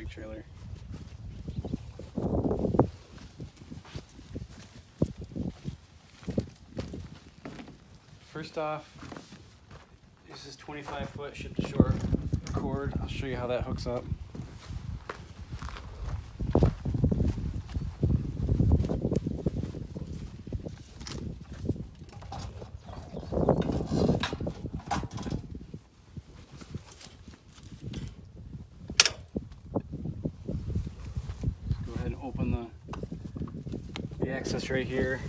Up.bike trailer. First off, this is 25-foot ship to shore cord. I'll show you how that hooks up. Go ahead and open the access right here.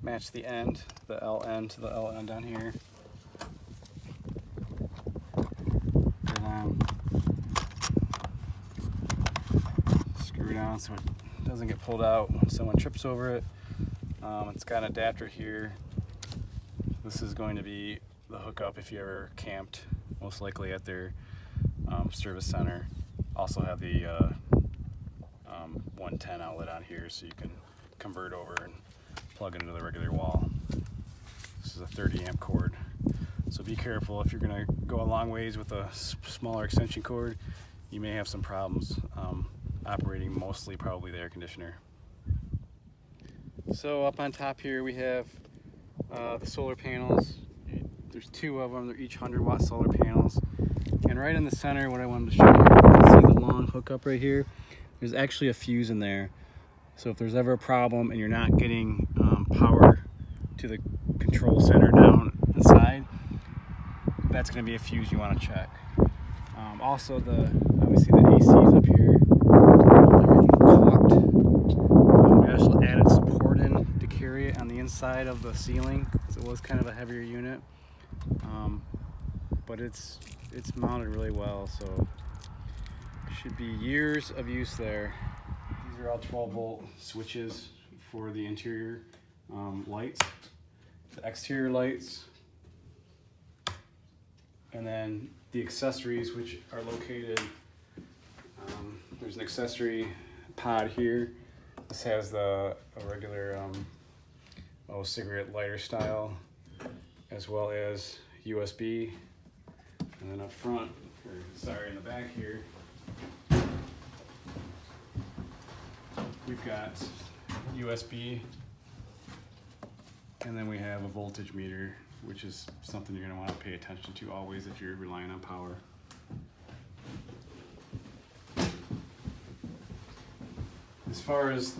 Match the end, the L end to the L end down here. And then screw down so it doesn't get pulled out when someone trips over it. It's got an adapter here. This is going to be the hookup if you ever camped, most likely at their service center. Also have the 110 outlet on here so you can convert over and plug into the regular wall. This is a 30 amp cord, so be careful if you're going to go a long ways with a smaller extension cord. You may have some problems operating mostly probably the air conditioner. So up on top here we have the solar panels. There's two of them. They're each 100-watt solar panels, and right in the center, what I wanted to show you, you can see the long hookup right here. There's actually a fuse in there. So if there's ever a problem and you're not getting power to the control center down inside, that's going to be a fuse you want to check. Also, obviously the AC's up here, everything's caulked. We actually added support in to carry it on the inside of the ceiling because it was kind of a heavier unit, but it's mounted really well, so should be years of use there. These are all 12-volt switches for the interior lights, the exterior lights, and then the accessories, which are located, there's an accessory pod here. This has a regular cigarette lighter style, as well as USB, and then up front, in the back here, we've got USB, and then we have a voltage meter, which is something you're going to want to pay attention to always if you're relying on power. As far as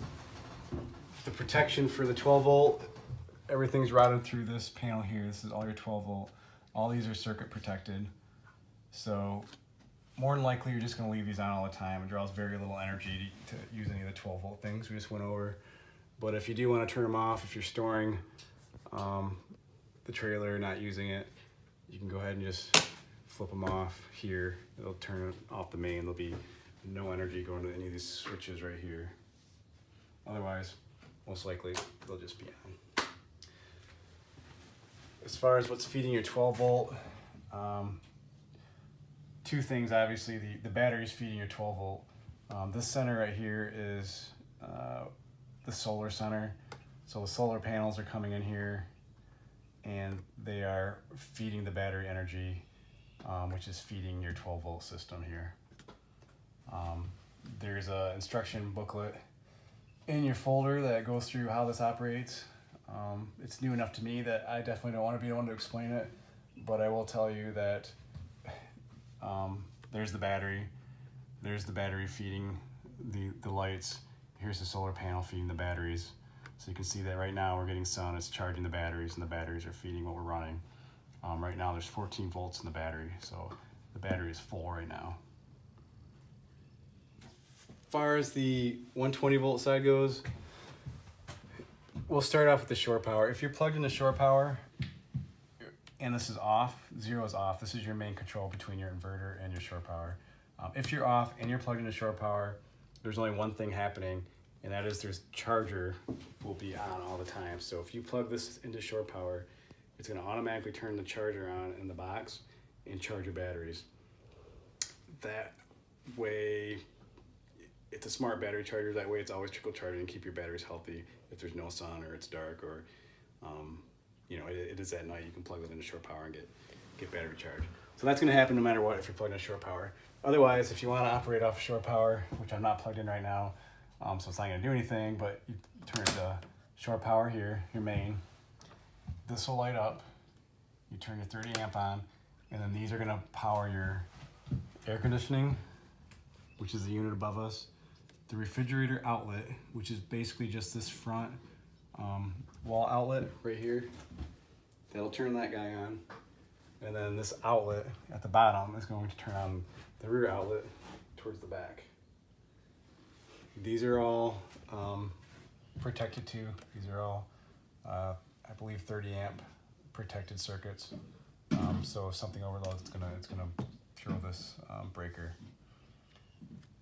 the protection for the 12-volt, everything's routed through this panel here. This is all your 12-volt. All these are circuit protected, so more than likely you're just going to leave these on all the time. It draws very little energy to use any of the 12-volt things we just went over. But if you do want to turn them off, if you're storing the trailer, not using it, you can go ahead and just flip them off here. It'll turn it off the main. There'll be no energy going to any of these switches right here. Otherwise, most likely they'll just be on. As far as what's feeding your 12-volt, two things. Obviously, the battery is feeding your 12-volt. This center right here is the solar center. So the solar panels are coming in here, and they are feeding the battery energy, which is feeding your 12-volt system here. There's an instruction booklet in your folder that goes through how this operates. It's new enough to me that I definitely don't want to be the one to explain it, but I will tell you that there's the battery feeding the lights. Here's the solar panel feeding the batteries. So you can see that right now we're getting sun, it's charging the batteries, and the batteries are feeding what we're running. Right now there's 14 volts in the battery, so the battery is full right now. As far as the 120-volt side goes, we'll start off with the shore power. If you're plugged into shore power and this is off, 0 is off, this is your main control between your inverter and your shore power. If you're off and you're plugged into shore power, there's only one thing happening, and that is there's charger will be on all the time. So if you plug this into shore power, it's going to automatically turn the charger on in the box and charge your batteries. That way, it's a smart battery charger. That way it's always trickle charging and keep your batteries healthy. If there's no sun or it's dark or it is at night, you can plug it into shore power and get get battery charge. So that's gonna happen no matter what if you're plugged in shore power. Otherwise, if you wanna operate off shore power, which I'm not plugged in right now, so it's not gonna do anything, but you turn it to shore power here, your main. This will light up. You turn your 30 amp on, and then these are gonna power your air conditioning, which is the unit above us, the refrigerator outlet, which is basically just this front wall outlet right here. That'll turn that guy on. And then this outlet at the bottom is going to turn on the rear outlet towards the back. These are all protected too. These are all, I believe, 30 amp protected circuits. So if something overloads, it's gonna throw this breaker.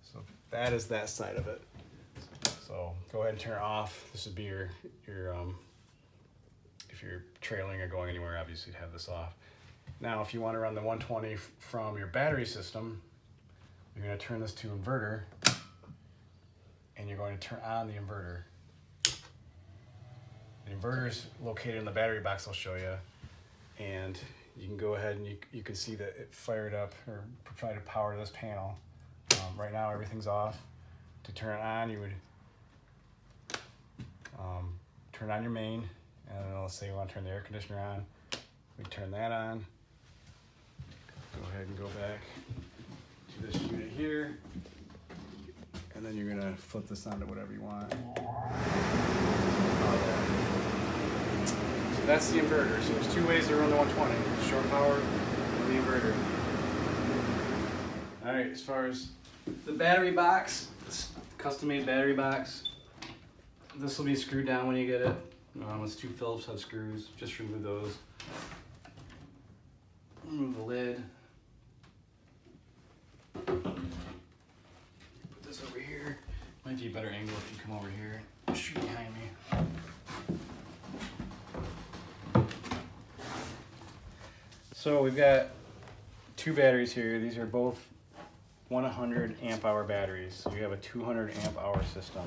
So that is that side of it. So go ahead and turn it off. This would be your if you're trailing or going anywhere, obviously you'd have this off. Now, if you want to run the 120 from your battery system, you're going to turn this to inverter, and you're going to turn on the inverter. The inverter is located in the battery box I'll show you, and you can go ahead and you can see that it fired up or provided power to this panel. Right now everything's off. To turn it on, you would turn on your main, and then let's say you want to turn the air conditioner on. We turn that on. Go ahead and go back to this unit here, and then you're gonna flip this on to whatever you want. So that's the inverter. So there's two ways to run the 120: shore power and the inverter. All right, as far as the battery box, this custom-made battery box, this will be screwed down when you get it. It's 2 Phillips head screws. Just remove those. Remove the lid. Put this over here. Might be a better angle if you come over here. Shoot behind me. So we've got 2 batteries here. These are both 100 amp hour batteries. So you have a 200 amp hour system.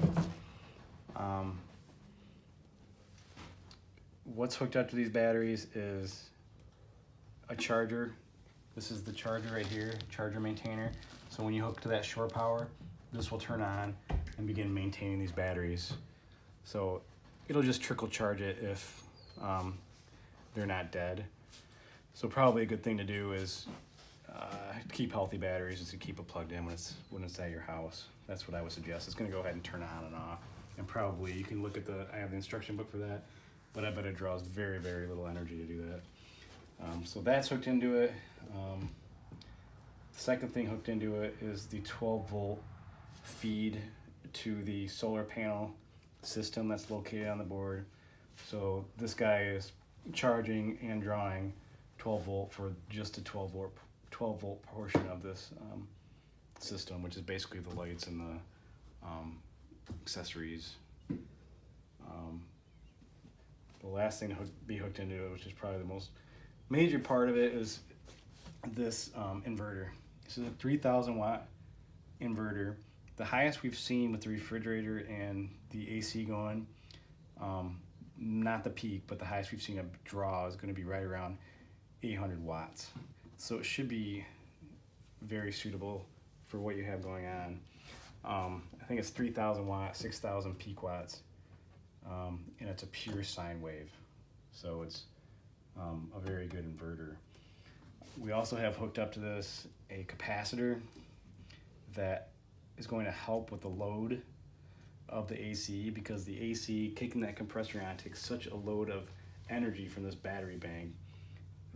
What's hooked up to these batteries is a charger. This is the charger right here, charger maintainer. So when you hook to that shore power, this will turn on and begin maintaining these batteries. So it'll just trickle charge it if they're not dead. So probably a good thing to do is keep healthy batteries is to keep it plugged in when it's at your house. That's what I would suggest. It's gonna go ahead and turn on and off. And probably you can look at I have the instruction book for that, but I bet it draws very, very little energy to do that. So that's hooked into it. The second thing hooked into it is the 12-volt feed to the solar panel system that's located on the board. So this guy is charging and drawing 12 volt for just a 12 volt portion of this system, which is basically the lights and the accessories. The last thing to be hooked into it, which is probably the most major part of it, is this inverter. This is a 3,000 watt inverter. The highest we've seen with the refrigerator and the AC going, not the peak, but the highest we've seen a draw is going to be right around 800 watts. So it should be very suitable for what you have going on. I think it's 3,000 watts, 6,000 peak watts, and it's a pure sine wave. So it's a very good inverter. We also have hooked up to this a capacitor that is going to help with the load of the AC, because the AC kicking that compressor on takes such a load of energy from this battery bank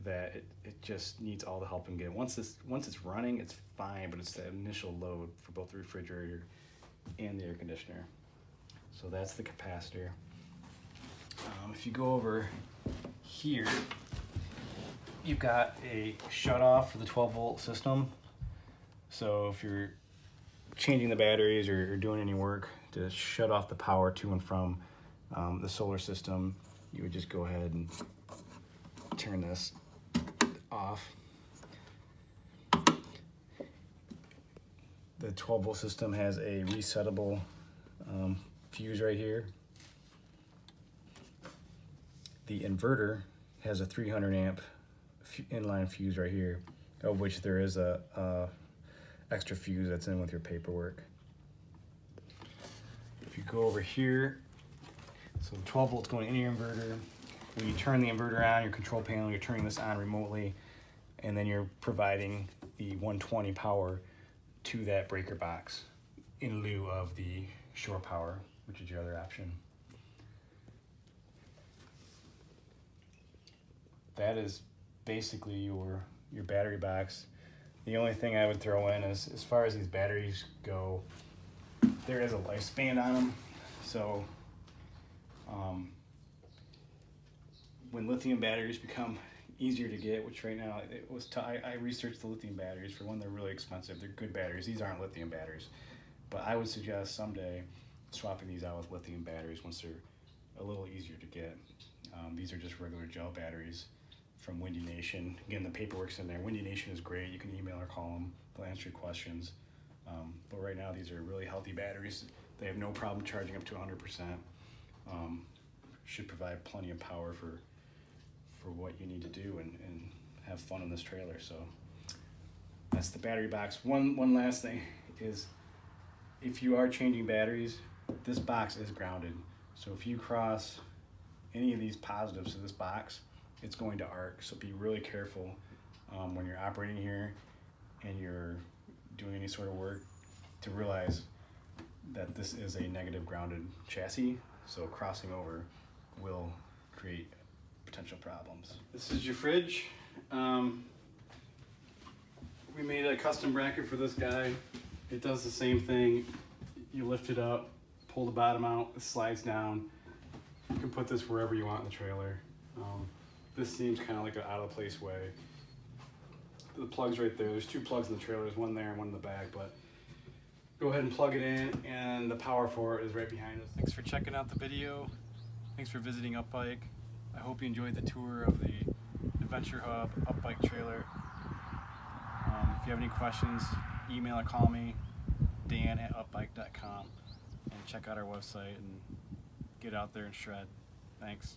that it just needs all the help it can get. Once it's running, it's fine, but it's the initial load for both the refrigerator and the air conditioner. So that's the capacitor. If you go over here, you've got a shut-off for the 12-volt system. So if you're changing the batteries or doing any work to shut off the power to and from the solar system, you would just go ahead and turn this off. The 12-volt system has a resettable fuse right here. The inverter has a 300 amp inline fuse right here, of which there is a extra fuse that's in with your paperwork. If you go over here, so 12 volts going into your inverter. When you turn the inverter on, your control panel, you're turning this on remotely, and then you're providing the 120 power to that breaker box in lieu of the shore power, which is your other option. That is basically your battery box. The only thing I would throw in is, as far as these batteries go, there is a lifespan on them. So when lithium batteries become easier to get, which right now it was I researched the lithium batteries. For one, they're really expensive. They're good batteries. These aren't lithium batteries, but I would suggest someday swapping these out with lithium batteries once they're a little easier to get. These are just regular gel batteries from Windy Nation. Again, the paperwork's in there. Windy Nation is great. You can email or call them. They'll answer your questions. But right now, these are really healthy batteries. They have no problem charging up to 100%. Should provide plenty of power for what you need to do and have fun in this trailer. So that's the battery box. One last thing is, if you are changing batteries, this box is grounded. So if you cross any of these positives to this box, it's going to arc. So be really careful when you're operating here and you're doing any sort of work, to realize that this is a negative grounded chassis. So crossing over will create potential problems. This is your fridge. We made a custom bracket for this guy. It does the same thing. You lift it up, pull the bottom out, it slides down. You can put this wherever you want in the trailer. This seems kind of like an out of place way. The plug's right there. There's two plugs in the trailer. There's one there and one in the back, but go ahead and plug it in, and the power for it is right behind us. Thanks for checking out the video. Thanks for visiting Up.bike. I hope you enjoyed the tour of the Adventure Hub Up.bike trailer. If you have any questions, email or call me, dan@upbike.com, and check out our website and get out there and shred. Thanks.